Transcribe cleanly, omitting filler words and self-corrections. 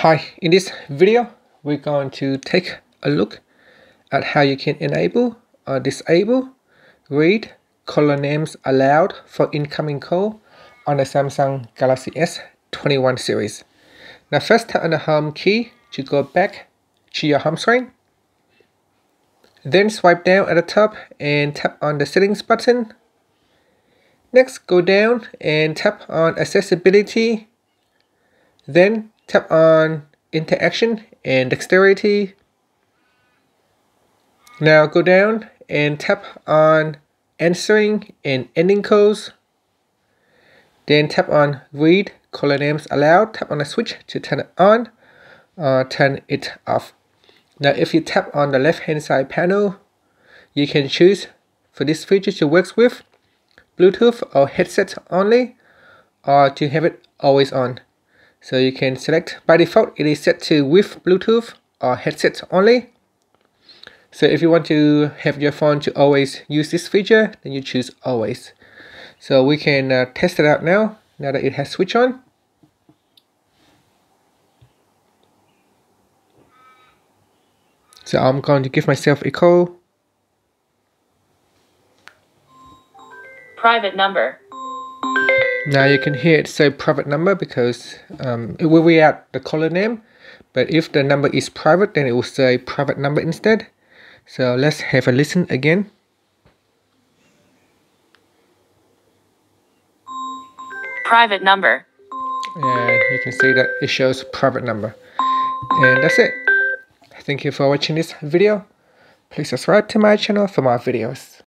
Hi, in this video, we're going to take a look at how you can enable or disable read caller names aloud for incoming call on the Samsung Galaxy S21 series. Now first tap on the home key to go back to your home screen. Then swipe down at the top and tap on the settings button. Next, go down and tap on accessibility. Then tap on interaction and dexterity. Now go down and tap on answering and ending calls. Then tap on read caller names aloud. Tap on the switch to turn it on or turn it off. Now if you tap on the left hand side panel, you can choose for this feature to work with Bluetooth or headset only, or to have it always on. So you can select, by default it is set to with Bluetooth or headset only. So if you want to have your phone to always use this feature, then you choose always. So we can test it out now that it has switched on. So I'm going to give myself a call. Private number. Now you can hear it say private number because it will read out the caller name, but if the number is private, then it will say private number instead. So let's have a listen again. Private number. And you can see that it shows private number. And that's it. Thank you for watching this video. Please subscribe to my channel for more videos.